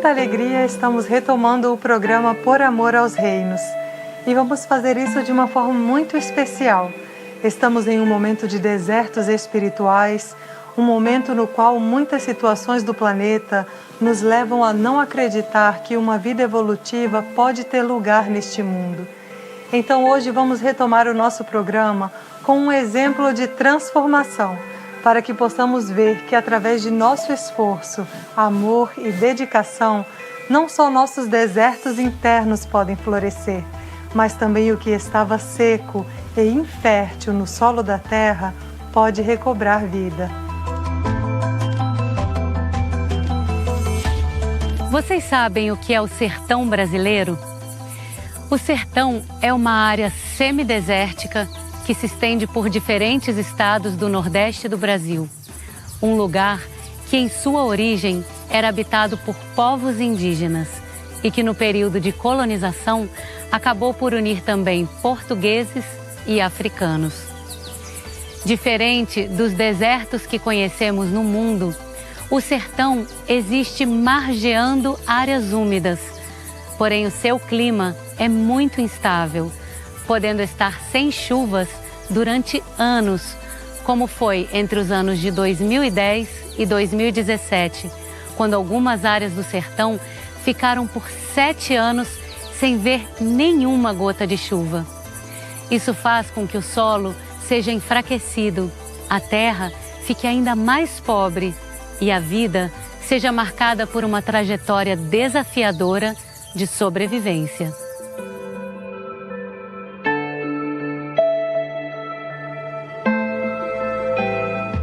muita alegria, estamos retomando o programa Por Amor aos Reinos. E vamos fazer isso de uma forma muito especial. Estamos em um momento de desertos espirituais, um momento no qual muitas situações do planeta nos levam a não acreditar que uma vida evolutiva pode ter lugar neste mundo. Então hoje vamos retomar o nosso programa com um exemplo de transformação, para que possamos ver que através de nosso esforço, amor e dedicação, não só nossos desertos internos podem florescer, mas também o que estava seco e infértil no solo da terra pode recobrar vida. Vocês sabem o que é o sertão brasileiro? O sertão é uma área semidesértica que se estende por diferentes estados do Nordeste do Brasil. Um lugar que em sua origem era habitado por povos indígenas e que no período de colonização acabou por unir também portugueses e africanos. Diferente dos desertos que conhecemos no mundo, o sertão existe margeando áreas úmidas, porém o seu clima é muito instável, podendo estar sem chuvas durante anos, como foi entre os anos de 2010 e 2017, quando algumas áreas do sertão ficaram por 7 anos sem ver nenhuma gota de chuva. Isso faz com que o solo seja enfraquecido, a terra fique ainda mais pobre e a vida seja marcada por uma trajetória desafiadora de sobrevivência.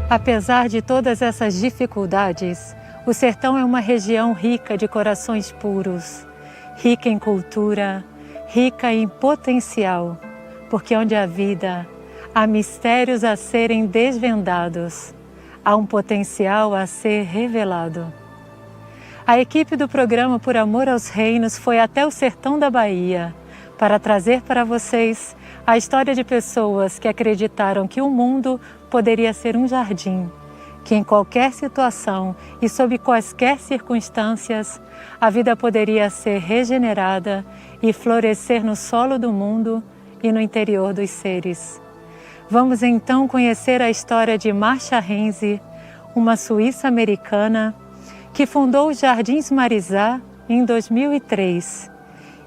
Apesar de todas essas dificuldades, o sertão é uma região rica de corações puros, rica em cultura, rica em potencial, porque onde há vida, há mistérios a serem desvendados, há um potencial a ser revelado. A equipe do programa Por Amor aos Reinos foi até o sertão da Bahia para trazer para vocês a história de pessoas que acreditaram que o mundo poderia ser um jardim, que em qualquer situação e sob quaisquer circunstâncias, a vida poderia ser regenerada e florescer no solo do mundo e no interior dos seres. Vamos então conhecer a história de Marcia Renzi, uma suíça-americana que fundou os Jardins Marizá em 2003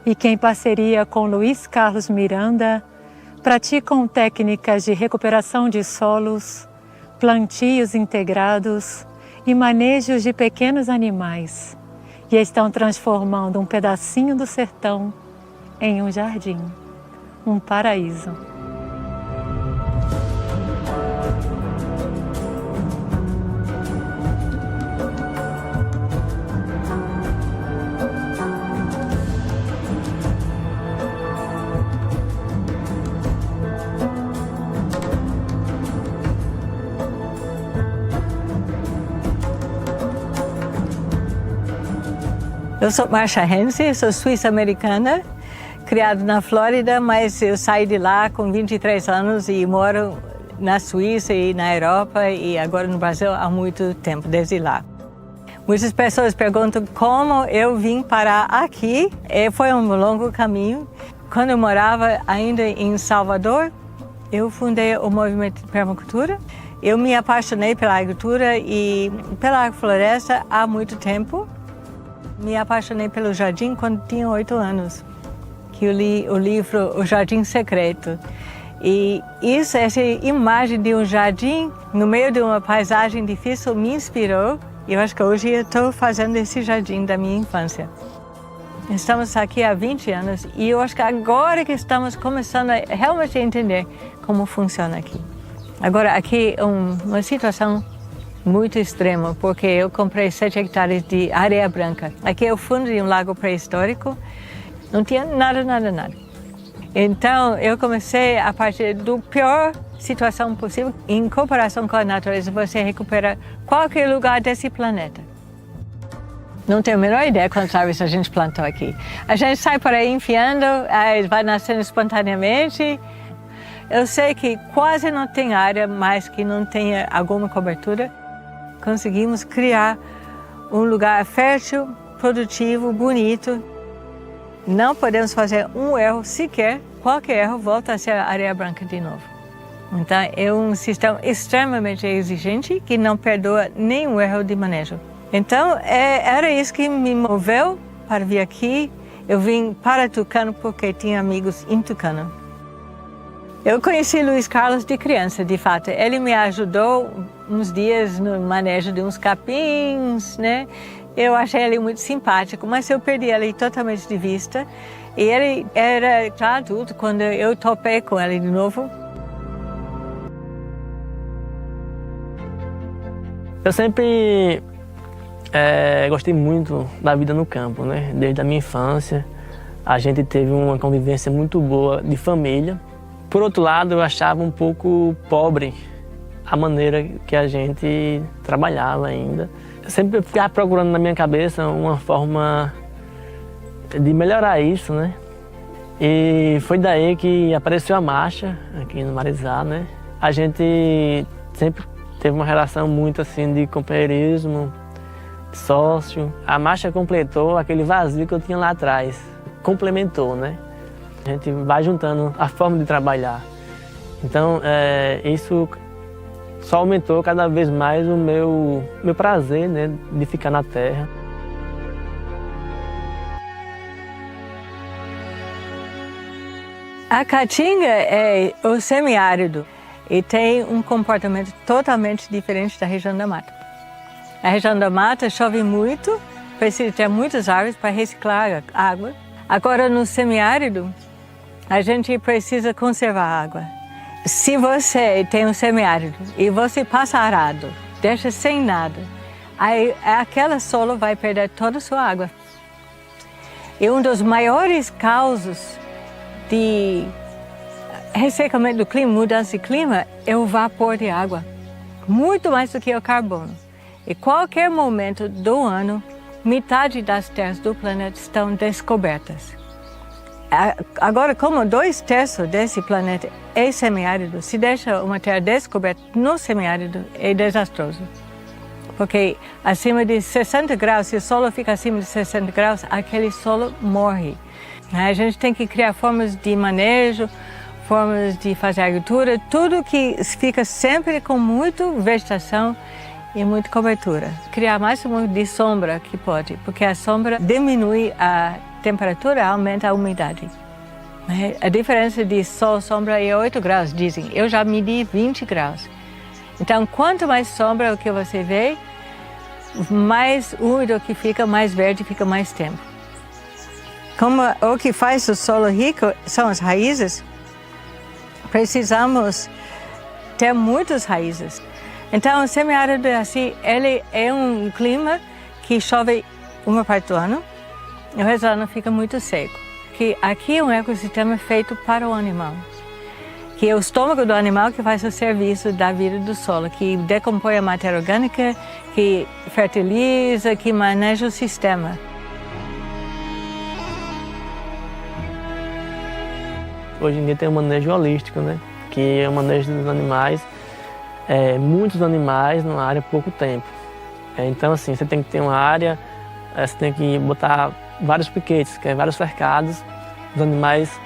e que, em parceria com Luiz Carlos Miranda, praticam técnicas de recuperação de solos, plantios integrados e manejos de pequenos animais e estão transformando um pedacinho do sertão em um jardim, um paraíso. Eu sou Marcia Renzi, sou suíça-americana, criada na Flórida, mas eu saí de lá com 23 anos e moro na Suíça e na Europa e agora no Brasil há muito tempo, desde lá. Muitas pessoas perguntam como eu vim parar aqui. Foi um longo caminho. Quando eu morava ainda em Salvador, eu fundei o movimento de permacultura. Eu me apaixonei pela agricultura e pela floresta há muito tempo. Me apaixonei pelo jardim quando tinha 8 anos, que eu li o livro O Jardim Secreto. E essa imagem de um jardim no meio de uma paisagem difícil me inspirou. E eu acho que hoje eu estou fazendo esse jardim da minha infância. Estamos aqui há 20 anos e eu acho que agora que estamos começando a realmente entender como funciona aqui. Agora, aqui é uma situação muito extrema, porque eu comprei 7 hectares de areia branca. Aqui é o fundo de um lago pré-histórico, não tinha nada. Então, eu comecei a partir do pior situação possível, em cooperação com a natureza, você recupera qualquer lugar desse planeta. Não tenho a menor ideia quantas árvores a gente plantou aqui. A gente sai por aí enfiando, vai nascendo espontaneamente. Eu sei que quase não tem área mais que não tenha alguma cobertura. Conseguimos criar um lugar fértil produtivo, bonito. Não podemos fazer um erro sequer, qualquer erro volta a ser areia branca de novo. Então é um sistema extremamente exigente que não perdoa nenhum erro de manejo. Então era isso que me moveu para vir aqui. Eu vim para Tucano porque tinha amigos em Tucano. Eu conheci Luiz Carlos de criança, de fato. Ele me ajudou uns dias no manejo de uns capins, né? Eu achei ele muito simpático, mas eu perdi ele totalmente de vista. E ele era já adulto quando eu topei com ele de novo. Eu sempre gostei muito da vida no campo, né? Desde a minha infância, a gente teve uma convivência muito boa de família. Por outro lado, eu achava um pouco pobre a maneira que a gente trabalhava ainda. Eu sempre ficava procurando na minha cabeça uma forma de melhorar isso, né? E foi daí que apareceu a marcha aqui no Marizá, né? A gente sempre teve uma relação muito assim de companheirismo, de sócio. A marcha completou aquele vazio que eu tinha lá atrás, complementou, né? A gente vai juntando a forma de trabalhar. Então, isso só aumentou cada vez mais o meu prazer, né, de ficar na terra. A Caatinga é o semiárido e tem um comportamento totalmente diferente da região da mata. A região da mata chove muito, precisa ter muitas árvores para reciclar a água. Agora, no semiárido, a gente precisa conservar a água. Se você tem um semiárido e você passa arado, deixa sem nada, aí aquela solo vai perder toda a sua água. E um dos maiores causos de ressecamento do clima, mudança de clima, é o vapor de água, muito mais do que o carbono. E qualquer momento do ano, metade das terras do planeta estão descobertas. Agora, como 2/3 desse planeta é semiárido, se deixa uma terra descoberta no semiárido, é desastroso. Porque acima de 60 graus, se o solo fica acima de 60 graus, aquele solo morre. A gente tem que criar formas de manejo, formas de fazer agricultura, tudo que fica sempre com muita vegetação e muita cobertura. Criar mais de sombra que pode, porque a sombra diminui a temperatura, aumenta a umidade. A diferença de sol e sombra é 8 graus, dizem. Eu já medi 20 graus. Então, quanto mais sombra o que você vê, mais úmido que fica, mais verde fica mais tempo. Como o que faz o solo rico são as raízes, precisamos ter muitas raízes. Então, o semiárido assim, ele é um clima que chove uma parte do ano, e o resto do ano fica muito seco. Que aqui é um ecossistema feito para o animal, que é o estômago do animal que faz o serviço da vida do solo, que decompõe a matéria orgânica, que fertiliza, que maneja o sistema. Hoje em dia tem um manejo holístico, né? Que é o manejo dos animais, muitos animais numa área pouco tempo. Então assim, você tem que ter uma área, você tem que botar vários piquetes, que é vários cercados, os animais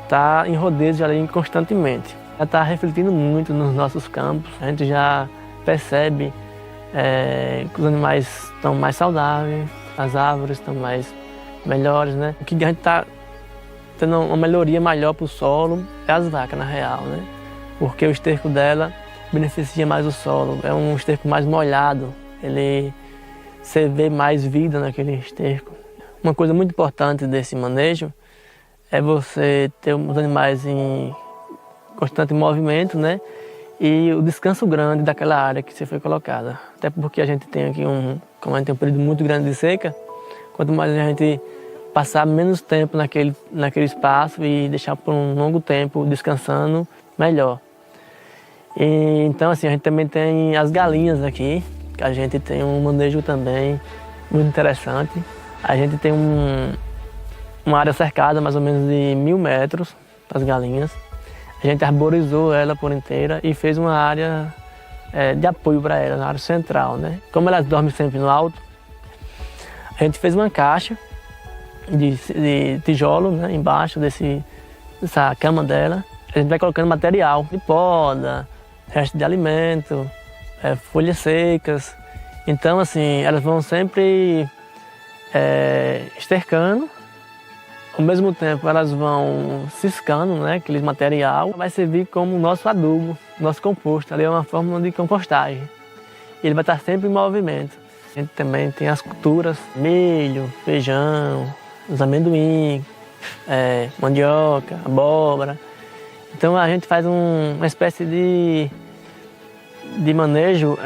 estão em rodeio ali constantemente. Já está refletindo muito nos nossos campos, a gente já percebe que os animais estão mais saudáveis, as árvores estão melhores, né? O que a gente está tendo uma melhoria maior para o solo é as vacas, na real, né? Porque o esterco dela beneficia mais o solo, é um esterco mais molhado, você vê mais vida naquele esterco. Uma coisa muito importante desse manejo é você ter os animais em constante movimento, né? E o descanso grande daquela área que você foi colocada. Até porque a gente tem aqui como a gente tem um período muito grande de seca, quanto mais a gente passar menos tempo naquele espaço e deixar por um longo tempo descansando, melhor. E, então assim, a gente também tem as galinhas aqui, que a gente tem um manejo também muito interessante. A gente tem uma área cercada mais ou menos de 1000 metros para as galinhas. A gente arborizou ela por inteira e fez uma área de apoio para elas, na área central, né? Como elas dormem sempre no alto, A gente fez uma caixa de tijolo, né, embaixo dessa cama dela. A gente vai colocando material de poda, resto de alimento, folhas secas. Então, assim, elas vão sempre estercando. Ao mesmo tempo, elas vão ciscando, né, aquele material. Vai servir como nosso adubo, nosso composto. Ali é uma forma de compostagem. E ele vai estar sempre em movimento. A gente também tem as culturas, milho, feijão, os amendoim, mandioca, abóbora. Então a gente faz uma espécie de manejo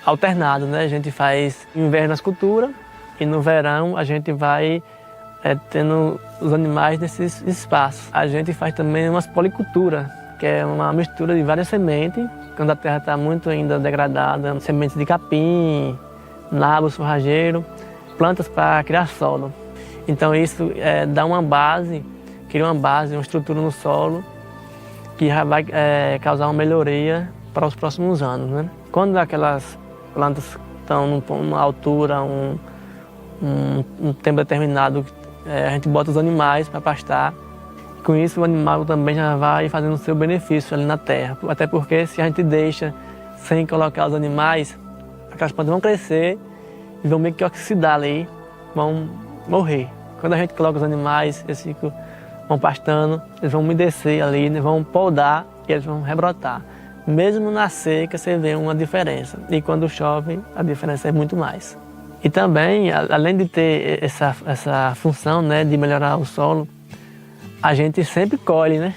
alternado, né? A gente faz no inverno as culturas e no verão a gente vai tendo os animais nesses espaços. A gente faz também umas policulturas, que é uma mistura de várias sementes. Quando a terra está muito ainda degradada, sementes de capim, nabos, forrageiro, plantas para criar solo. Então isso dá uma base, cria uma base, uma estrutura no solo que já vai causar uma melhoria para os próximos anos, né? Quando aquelas plantas estão numa altura, um tempo determinado, a gente bota os animais para pastar. Com isso o animal também já vai fazendo o seu benefício ali na terra. Até porque se a gente deixa sem colocar os animais, aquelas plantas vão crescer e vão meio que oxidar ali, vão morrer. Quando a gente coloca os animais, eles vão pastando, eles vão umedecer ali, vão podar e eles vão rebrotar. Mesmo na seca você vê uma diferença. E quando chove, a diferença é muito mais. E também, além de ter essa função, né, de melhorar o solo, a gente sempre colhe, né?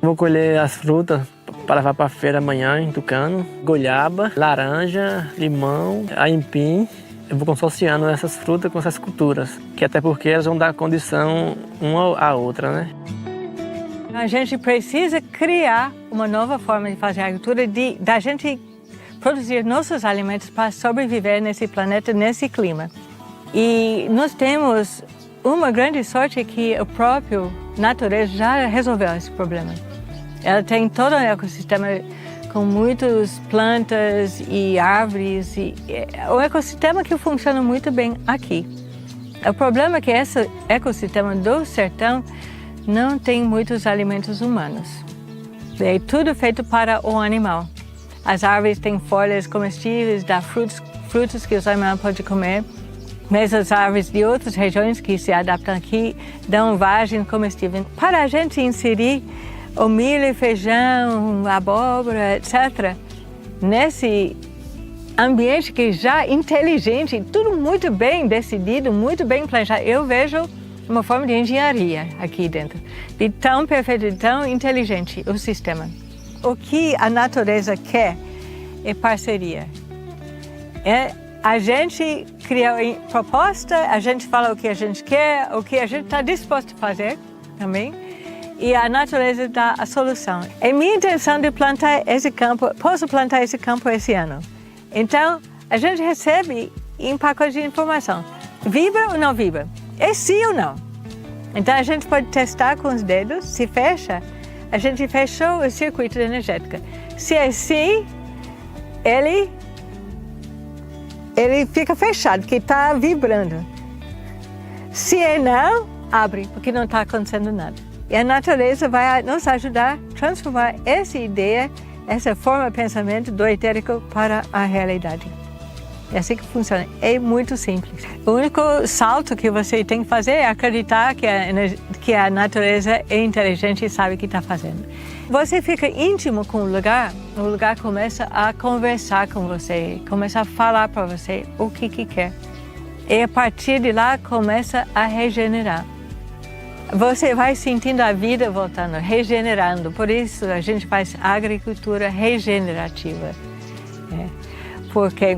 Vou colher as frutas para levar para a feira amanhã em Tucano. Goiaba, laranja, limão, aipim. Eu vou consorciando essas frutas com essas culturas, que até porque elas vão dar condição uma à outra, né? A gente precisa criar uma nova forma de fazer agricultura, da gente produzir nossos alimentos para sobreviver nesse planeta, nesse clima. E nós temos uma grande sorte que a própria natureza já resolveu esse problema. Ela tem todo um ecossistema com muitas plantas e árvores, e é um ecossistema que funciona muito bem aqui. O problema é que esse ecossistema do sertão não tem muitos alimentos humanos. É tudo feito para o animal. As árvores têm folhas comestíveis, dá frutos que os animais podem comer. Mas as árvores de outras regiões que se adaptam aqui dão vagem comestível. Para a gente inserir o milho, feijão, abóbora, etc., nesse ambiente que já é inteligente, tudo muito bem decidido, muito bem planejado, eu vejo uma forma de engenharia aqui dentro. De tão perfeito, de tão inteligente o sistema. O que a natureza quer é parceria. A gente cria proposta, a gente fala o que a gente quer, o que a gente está disposto a fazer também, e a natureza dá a solução. É minha intenção de plantar esse campo, posso plantar esse campo esse ano. Então, a gente recebe em pacote de informação, vibra ou não vibra? É sim ou não? Então, a gente pode testar com os dedos, se fecha, a gente fechou o circuito energético. Se é sim, ele fica fechado, porque está vibrando. Se é não, abre, porque não está acontecendo nada. E a natureza vai nos ajudar a transformar essa ideia, essa forma de pensamento do etérico para a realidade. É assim que funciona. É muito simples. O único salto que você tem que fazer é acreditar que a natureza é inteligente e sabe o que está fazendo. Você fica íntimo com o lugar começa a conversar com você, começa a falar para você o que quer. E a partir de lá começa a regenerar. Você vai sentindo a vida voltando, regenerando. Por isso a gente faz agricultura regenerativa. Porque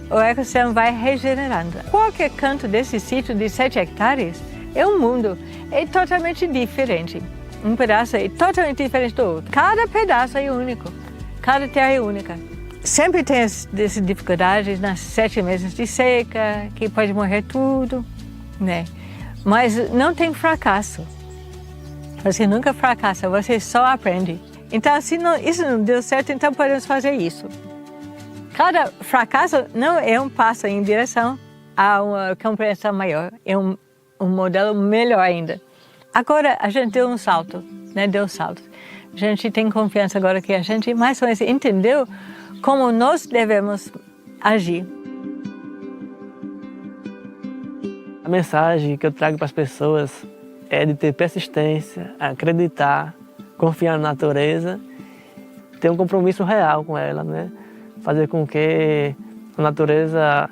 o ecossistema vai regenerando. Qualquer canto desse sítio de 7 hectares é um mundo, é totalmente diferente. Um pedaço é totalmente diferente do outro. Cada pedaço é único, cada terra é única. Sempre tem essas dificuldades nas 7 meses de seca, que pode morrer tudo, né? Mas não tem fracasso. Você nunca fracassa, você só aprende. Então, se isso não deu certo, então podemos fazer isso. Cada fracasso não é um passo em direção a uma compreensão maior, é um modelo melhor ainda. Agora a gente deu um salto, né? Deu um salto. A gente tem confiança agora que a gente mais ou menos entendeu como nós devemos agir. A mensagem que eu trago para as pessoas é de ter persistência, acreditar, confiar na natureza, ter um compromisso real com ela, né? Fazer com que a natureza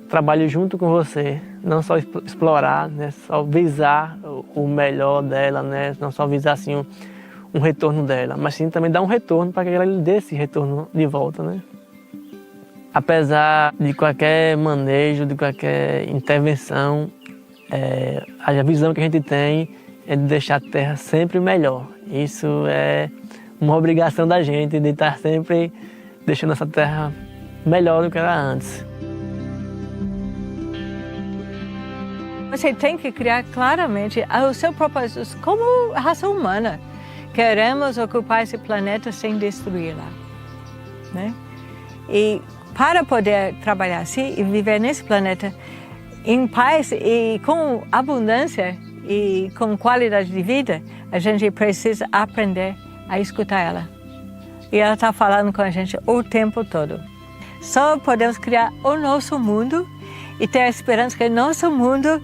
trabalhe junto com você, não só explorar, né? Só visar o melhor dela, né? Não só visar assim um retorno dela, mas sim também dar um retorno para que ela lhe dê esse retorno de volta, né? Apesar de qualquer manejo, de qualquer intervenção, a visão que a gente tem é de deixar a terra sempre melhor. Isso é uma obrigação da gente, de estar sempre deixando essa terra melhor do que era antes. Você tem que criar claramente o seu propósito como raça humana. Queremos ocupar esse planeta sem destruí-la, né? E para poder trabalhar assim e viver nesse planeta em paz e com abundância e com qualidade de vida, a gente precisa aprender a escutar ela. E ela está falando com a gente o tempo todo. Só podemos criar o nosso mundo e ter a esperança que o nosso mundo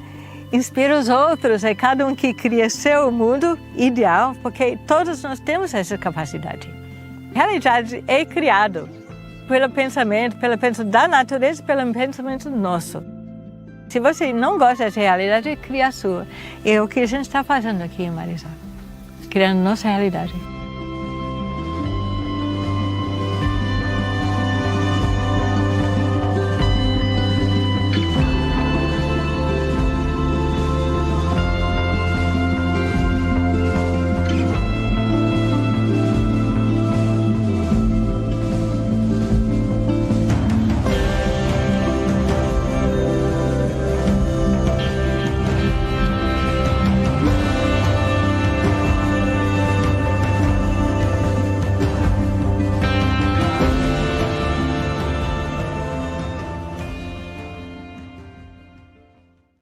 inspira os outros. É cada um que cria seu mundo ideal, porque todos nós temos essa capacidade. A realidade é criada pelo pensamento da natureza, pelo pensamento nosso. Se você não gosta dessa realidade, cria a sua. É o que a gente está fazendo aqui em Marisa, criando nossa realidade.